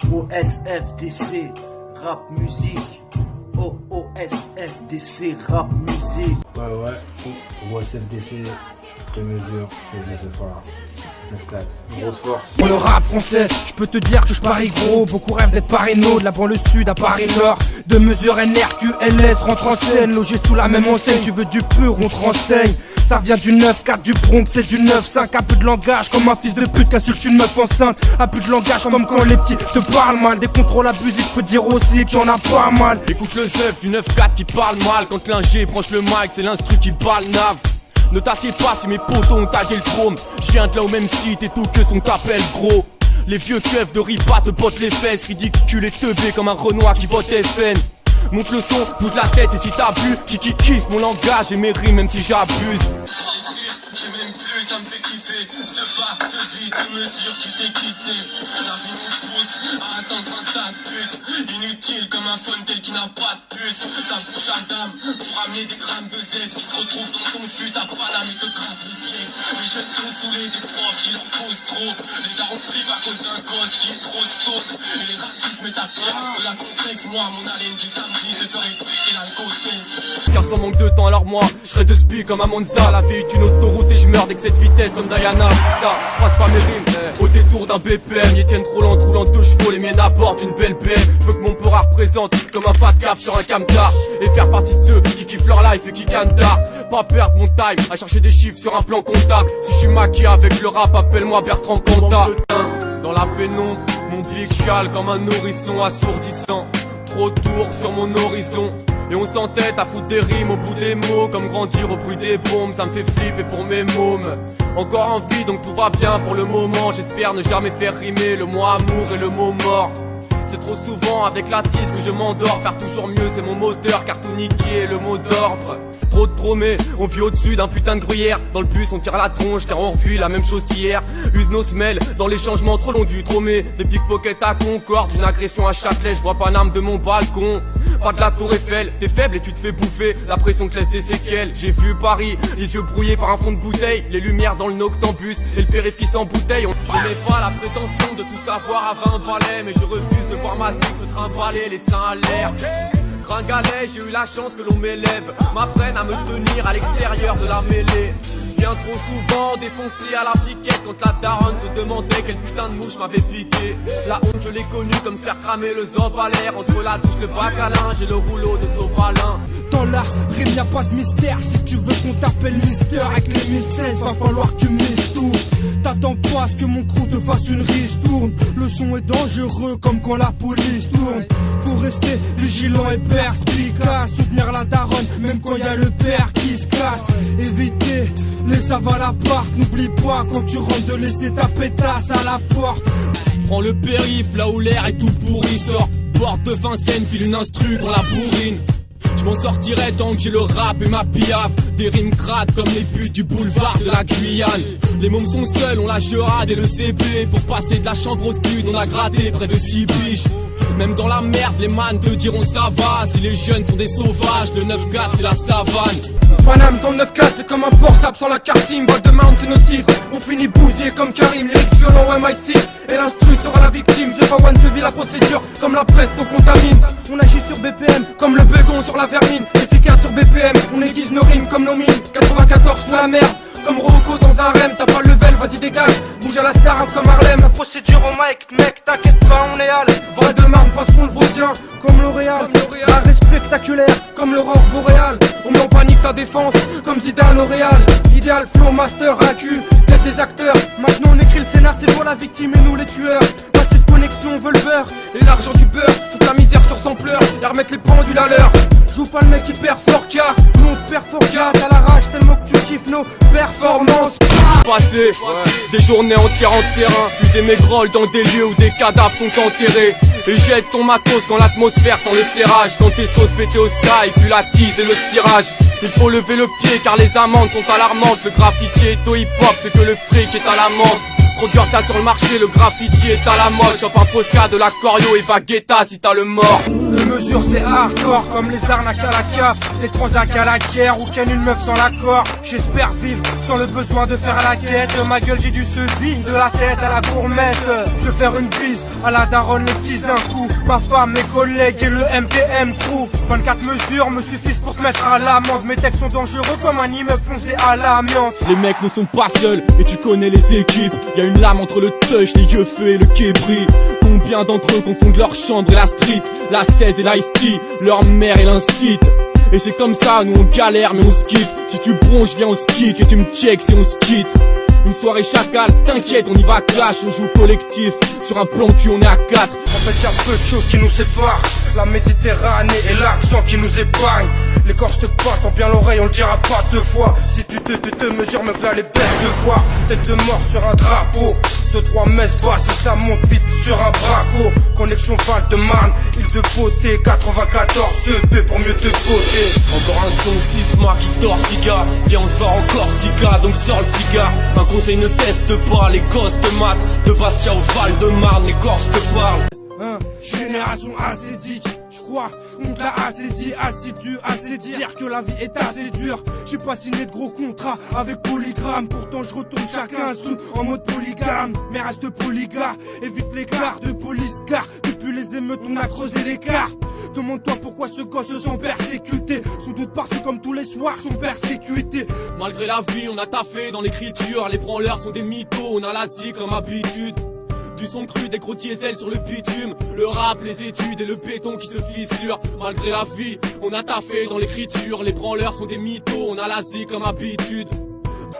OSFDC, rap musique. OSFDC, rap musique. Ouais. OSFDC, de mesure, c'est les efforts. 9-4, grosse force. Pour le rap français, je peux te dire que je parie gros. Beaucoup rêvent d'être parano, de la banlieue sud à Paris Nord. De mesure NRQLS rentre en scène, logé sous la même enseigne. Tu veux du pur, on te renseigne. Ça vient du 9-4 du Bronx, c'est du 9-5. A peu de langage comme un fils de pute qu'insulte une meuf enceinte. A peu de langage comme quand les petits te parlent mal. Des contrôles abusifs, je peux dire aussi que tu en as pas mal. Écoute le zeuf du 9-4 qui parle mal. Quand l'ingé branche le mic, c'est l'instru qui parle nave. Ne t'assieds pas si mes potos ont tagué le chrome. Je viens de là au même site et tout que son t'appelle gros. Les vieux keufs de ripa te bottent les fesses. Ridicule et teubé comme un Renoir qui vote FN. Monte le son, bouge la tête et si t'as bu, qui kiffe mon langage et mes rimes même si j'abuse. J'ai même plus, ça me fait kiffer. Ce phare de vie, de mesure, tu sais qui c'est. La vie nous pousse à attendre un tas de putes. Inutile comme un phone tel qui n'a pas de puce. Ça bouge à dame pour amener des grammes de Z qui se retrouvent dans ton fut. T'as pas l'âme et te grappe les pieds. Les jeunes sont saoulés des profs qui leur causent trop. Les darons flippent à cause d'un gosse qui est trop stone. Et les racistes mettent à pierre de la complexe. Moi, mon haleine du samedi, je ferai péter l'alcool. Car sans manque de temps, alors moi, je serai de spi comme un Monza. La vie est une autoroute et je meurs d'excès de vitesse comme Diana. C'est ça, trace pas mes rimes au détour d'un BPM. Ils tiennent trop lent, roulant 2 chevaux. Les miennes apportent une belle belle. Je veux que mon pora représente comme un fat cap sur un camtar. Et faire partie de ceux qui kiffent leur life et qui cantar. Pas perdre mon time à chercher des chiffres sur un plan comptable. Si je suis maquillé avec le rap, appelle-moi Bertrand Cantat. Dans la pénombre, mon blic chiale comme un nourrisson assourdissant. Trop de tours sur mon horizon. Et on s'entête à foutre des rimes au bout des mots. Comme grandir au bruit des bombes, ça me fait flipper pour mes mômes. Encore en vie donc tout va bien pour le moment. J'espère ne jamais faire rimer le mot amour et le mot mort. C'est trop souvent avec la tisse que je m'endors. Faire toujours mieux c'est mon moteur, car tout niquer est le mot d'ordre. Trop de promets, on vit au-dessus d'un putain de gruyère. Dans le bus on tire la tronche car on revit la même chose qu'hier. Use nos semelles dans les changements trop longs du tromé. Des pickpockets à Concorde, une agression à Châtelet. Je vois pas l'âme de mon balcon. Pas de la tour Eiffel, t'es faible et tu te fais bouffer. La pression te laisse des séquelles. J'ai vu Paris, les yeux brouillés par un fond de bouteille. Les lumières dans le noctambus et le périph' qui s'embouteille. Je n'ai pas la prétention de tout savoir à 20 balais. Mais je refuse de voir ma zig se trimballer les seins à l'air. Gringalet, j'ai eu la chance que l'on m'élève, m'apprenne à me tenir à l'extérieur de la mêlée. Bien trop souvent défoncé à la piquette quand la daronne se demandait quelle putain de mouche m'avait piqué. La honte je l'ai connue comme se faire cramer le zob à l'air. Entre la douche, le bac à linge et le rouleau de sopalin. Dans la rime y'a pas de mystère. Si tu veux qu'on t'appelle Mister avec les mystères, va falloir que tu mises tout. T'attends pas à ce que mon crew te fasse une ristourne. Le son est dangereux comme quand la police tourne. Faut rester vigilant et perspicace. Soutenir la daronne même quand y'a le père qui se casse. Éviter les avals à part. N'oublie pas quand tu rentres de laisser ta pétasse à la porte. Prends le périph' là où l'air est tout pourri. Sors, porte de Vincennes, file une instru dans la bourrine. Je m'en sortirai tant que j'ai le rap et ma piaf. Des rimes crades comme les putes du boulevard de la Guyane. Les mômes sont seuls, on la gerade et le CB. Pour passer de la chambre au stud, on a gratté près de 6 biches. Même dans la merde, les man te diront ça va. Si les jeunes sont des sauvages, le 9-4 c'est la savane. Paname sans 9-4 c'est comme un portable sans la carte SIM. Ball de mount c'est nocif, on finit bousillé comme Karim. Lyrics violents MIC et l'instru sera la victime. The One se vit la procédure comme la peste on contamine. On agit sur BPM comme le bégon sur la vermine. Efficace sur BPM, on aiguise nos rimes comme nos mines. 94 sous la merde, comme Rocco dans un REM. T'as pas le level, vas-y dégage, bouge à la star comme Harlem. La procédure au mic, mec, t'inquiète pas, on est hal. Vrai de marne parce qu'on le vaut bien, comme L'Oréal. La spectaculaire, comme l'aurore boréale. On met en panique ta défense, comme Zidane au Real. Idéal, flow, master, incu, tête des acteurs. Maintenant on écrit le scénar, c'est toi la victime et nous les tueurs. Massive connexion, on veut le beurre et l'argent du beurre. Foutre la misère sur son pleur et remettre les pendules à l'heure. Joue pas le mec qui perd fort car nous on perd fort car t'as la rage tellement que tu kiffes nos performances. Passer des journées entières en terrain, user mes grolles dans des lieux où des cadavres sont enterrés. Et jette ton matos quand l'atmosphère sent le serrage. Quand tes sauces pétées au sky, puis la tease et le tirage. Il faut lever le pied car les amendes sont alarmantes. Le graffiti est au hip-hop, c'est que le fric est à l'amende. Trop dur t'as sur le marché, le graffiti est à la mode. Chope un posca de la Corio et va guetta si t'as le mort. mesures c'est hardcore, comme les arnaques à la cave, les transacs à la guerre, ou ken une meuf sans l'accord. J'espère vivre sans le besoin de faire la quête. De ma gueule j'ai du sevigne, de la tête à la gourmette. Je vais faire une bise à la daronne, les petits un coup. Ma femme, mes collègues et le MPM crew. 24 mesures me suffisent pour te mettre à l'amende. Mes textes sont dangereux comme un immeuble foncé à l'amiante. Les mecs ne sont pas seuls, et tu connais les équipes. Y'a une lame entre le touch, les yeux feux et le kébri. Combien d'entre eux confondent leur chambre et la street, la 16 et l'ice-tea, leur mère et l'instit. Et c'est comme ça, nous on galère mais on se quitte. Si tu bronches, viens on se kick et tu me check si on se quitte. Une soirée chacal, t'inquiète, on y va clash, on joue collectif. Sur un plan cul, on est à 4. En fait y'a peu de choses qui nous séparent. La Méditerranée et l'accent qui nous épargne. L'écorce te passe en bien l'oreille, on le dira pas deux fois. Si tu te mesures, me voilà les bêtes deux fois. Tête de mort sur un drapeau. 2-3 messes basses et ça monte vite sur un braco. Connexion Val-de-Marne, île de beauté. 94 2P pour mieux te côté. Encore un son Sifma qui dort cigare. Viens on se barre encore Sika, donc sors le cigare. Un conseil ne teste pas, les gosses te matent. De Bastia au Val-de-Marne, les Corses te parlent. Génération acédique, j'crois, on te l'a assez dit, assez dire que la vie est assez dure. J'ai pas signé de gros contrats avec Polygramme, pourtant je retourne chacun instru en mode polygame. Mais reste polygare, évite l'écart de police car depuis les émeutes on a creusé l'écart. Demande-toi pourquoi ce gosse se sent persécuté. Sans doute parce que comme tous les soirs sont persécutés. Malgré la vie on a taffé dans l'écriture. Les branleurs sont des mythos, on a la zik comme habitude. Du son cru, des gros diesel sur le bitume. Le rap, les études et le béton qui se fissure. Malgré la vie, on a taffé dans l'écriture. Les branleurs sont des mythos, on a la zik comme habitude.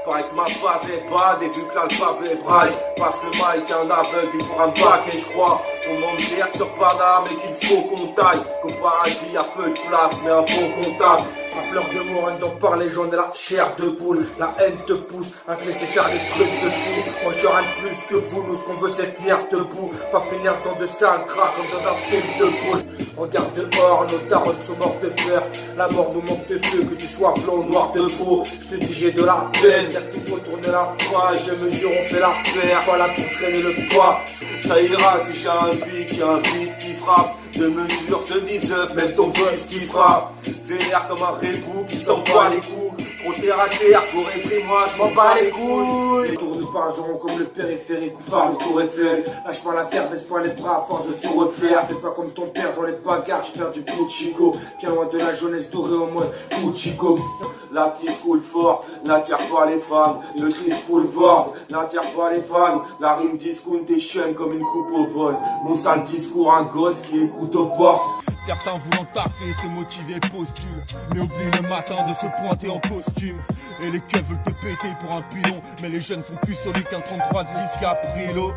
Pareil que ma phase est bad et vu que l'alphabet braille. Passe le mic à un aveugle pour un bac et je crois qu'on m'emmerde sur Paname et qu'il faut qu'on taille. Qu'au paradis y'a peu de place mais un bon comptable. Ma fleur de morine dont par les jaunes et la chair de poule. La haine te pousse à te laisser faire des trucs de fou. Moi je rien de plus que vous, nous ce qu'on veut c'est tenir debout. Pas finir dans de sales craques comme dans un film de boule. Regarde dehors, nos tarots sont morts de peur. La mort nous manque de peu, que tu sois blanc ou noir de peau. Je te dis j'ai de la peine, dire qu'il faut tourner la page. Les mesures on fait la paire, pas là pour traîner le poids. Ça ira si j'ai un pic, un beat qui frappe. De mesures se visent, même ton boss qui frappe. Vénère comme un rébou qui s'en bat les coups. Trop terre à terre, pour écrire moi je m'en bats les couilles. Les tours nous parleront comme le périphérique ou phare le tour Eiffel. Lâche pas l'affaire, baisse pas les bras à force de tout refaire. Fais pas comme ton père dans les bagarres, j'ai perdu Puchico. Bien loin de la jeunesse dorée en mode Puchico. La tisse coule fort, n'attire pas les femmes. Le triste boulevard, n'attire pas les fans. La rime discount déchaîne comme une coupe au bol. Mon sale discours, un gosse qui écoute au port. Certains voulant taffer, se motiver, postule. Mais oublient le matin de se pointer en costume. Et les keufs veulent te péter pour un pilon. Mais les jeunes sont plus solides qu'un 33-10 qui a pris l'eau.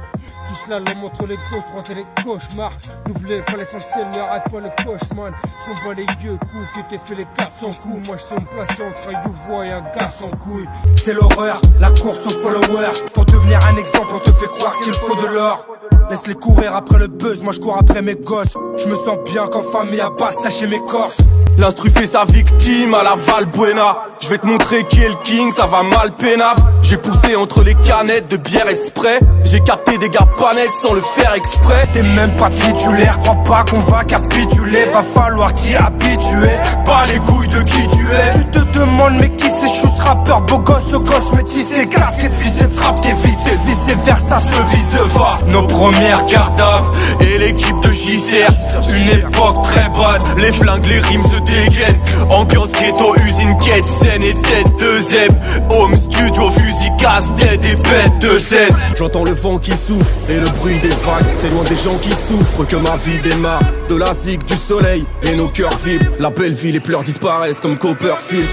Tout cela leur montre les gauches pour entrer les cauchemars. N'oubliez pas l'essentiel, n'arrête pas le cauchemar. Je m'en bats les yeux, coups, que t'es fait les 400 coups. Moi je sais me placer entre un youvois et un gars sans couilles. C'est l'horreur, la course aux followers. Pour devenir un exemple, on te fait croire qu'il faut de l'or. Laisse-les courir après le buzz, moi je cours après mes gosses. Je me sens bien qu'en famille à Bastia chez mes Corses. L'instru fait sa victime à la Valbuena. Je vais te montrer qui est le king, ça va mal peinave. J'ai poussé entre les canettes de bière exprès. J'ai capté des gars pas nets sans le faire exprès. T'es même pas titulaire, crois pas qu'on va capituler. Va falloir t'y habituer. Pas les couilles de qui tu es. Tu te demandes mais qui c'est, je suis rappeur, beau gosse, métissé, casquette, visé, frappe, t'es vissé, vice versa, se vise va. Nos premières cartables et l'équipe de JCR. Une époque très bonne, les flingues, les rimes se dégainent. Ambiance ghetto, usine, quête, scène et tête de zèbre. Home studio, fusil, casse, tête et bête de 16. J'entends le vent qui souffle et le bruit des vagues. C'est loin des gens qui souffrent que ma vie démarre. De la zig, du soleil et nos cœurs vibrent. La belle vie, les pleurs disparaissent comme Copperfield.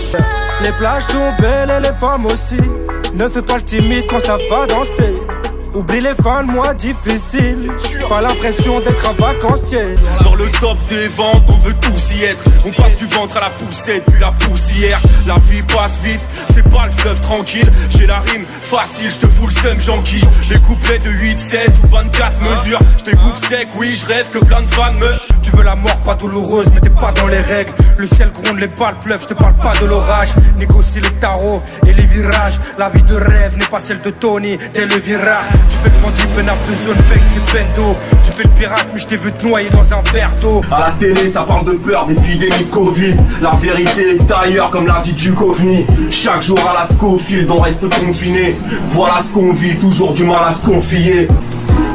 Les plages sont belles et les femmes aussi. Ne fais pas le timide quand ça va danser. Oublie les fans, moi difficile. Pas l'impression d'être un vacancier. Dans le top des ventes, on veut tous y être. On passe du ventre à la poussette, puis la poussière. La vie passe vite, c'est pas le fleuve tranquille. J'ai la rime facile, je te fous le seum j'enquille. Les couplets de 8, 16 ou 24 mesures. Je t'écoute sec, oui, je rêve que plein de fans me. Tu veux la mort pas douloureuse, mais t'es pas dans les règles. Le ciel gronde, les balles pleuvent, je te parle pas de l'orage. Négocie les tarots et les virages. La vie de rêve n'est pas celle de Tony dès le virage. Tu fais le bandit, peinard de zone, fake, c'est bendo. Tu fais le pirate, mais je t'ai vu te noyer dans un verre d'eau. À la télé, ça parle de peur, d'épidémie Covid. La vérité est ailleurs, comme l'a dit Duchovny. Chaque jour à la Scofield, on reste confiné. Voilà ce qu'on vit, toujours du mal à se confier.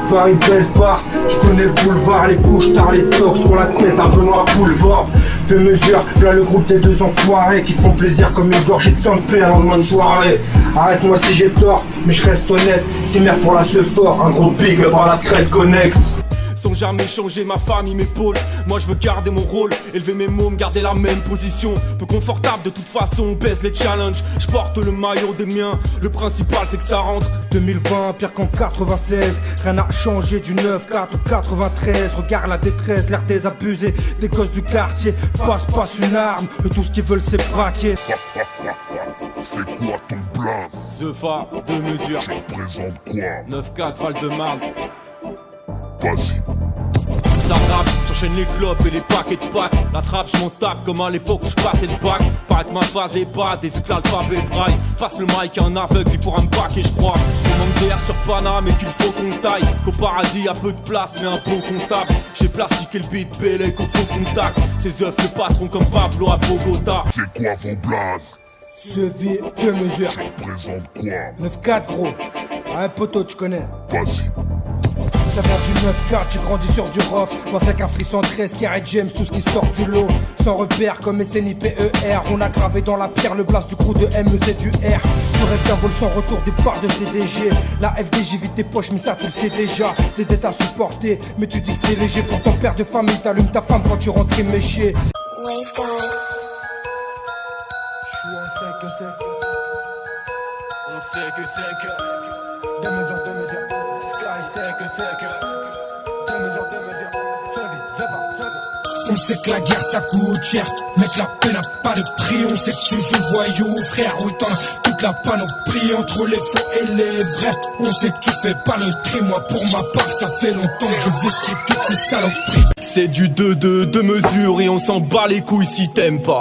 Paris, Belspart, tu connais le boulevard, les couches tard, les tocs sur la tête, un Benoît Boulevard. De mesure, là le groupe des deux enfoirés qui te font plaisir comme une gorgée de sang de paix à lendemain de soirée. Arrête-moi si j'ai tort, mais je reste honnête. C'est mère pour la fort, un gros pic par la scred connexe. Sans jamais changer, ma famille m'épaule. Moi je veux garder mon rôle, élever mes mômes, garder la même position. Peu confortable de toute façon, on baisse les challenges. Je porte le maillot des miens, le principal c'est que ça rentre. 2020, pire qu'en 96. Rien n'a changé du 9-4 au 93. Regarde la détresse, l'air des abusés. Des gosses du quartier, passe une arme. Et tout ce qu'ils veulent c'est braquer. C'est quoi ton blaze? Zefa, 2 mesures. Tu représentes quoi? 9-4, Val-de-Marne. Vas-y. Ça rappe, j'enchaîne les clopes et les paquets de pâtes. La trappe, je m'en tape comme à l'époque où je passais le bac. Paraît que ma phase est bad et vu que l'alphabet braille. Passe le mic à un aveugle, il pourra me baquer, je crois. On manque d'air sur Paname et qu'il faut qu'on taille. Qu'au paradis y'a peu de place mais un bon comptable. J'ai plastiqué le beat Bélé qu'au faux contact. Ces œufs le passeront comme Pablo à Bogota. C'est quoi vos blazes? Ce vie, 2 mesures. Tu représentes quoi? 9-4 gros. Un poteau tu connais. Vas-y. Ça vient du 9-4, j'ai grandi sur du rough. Moi avec un frisson 13, Carré James, tout ce qui sort du lot. Sans repère comme SNI PER. On a gravé dans la pierre le blast du crew de MEZ du R. Tu rêves d'un vol sans retour des parts de CDG. La FDJ vide tes poches, mais ça tu le sais déjà. Des dettes à supporter, mais tu dis que c'est léger. Pour ton père de famille, t'allumes ta femme quand tu rentres méché. Wave God. On sait que c'est que 2 mesures, Sky sait que c'est que 2 mesures, On sait que la guerre ça coûte cher, mec la paix n'a pas de prix. On sait que tu joues voyou frère, oui t'en as toute la panoplie. Entre les faux et les vrais, on sait que tu fais pas le tri. Moi pour ma part ça fait longtemps que je vis sur toutes ces saloperies. C'est du 2-2, 2 mesures et on s'en bat les couilles si t'aimes pas.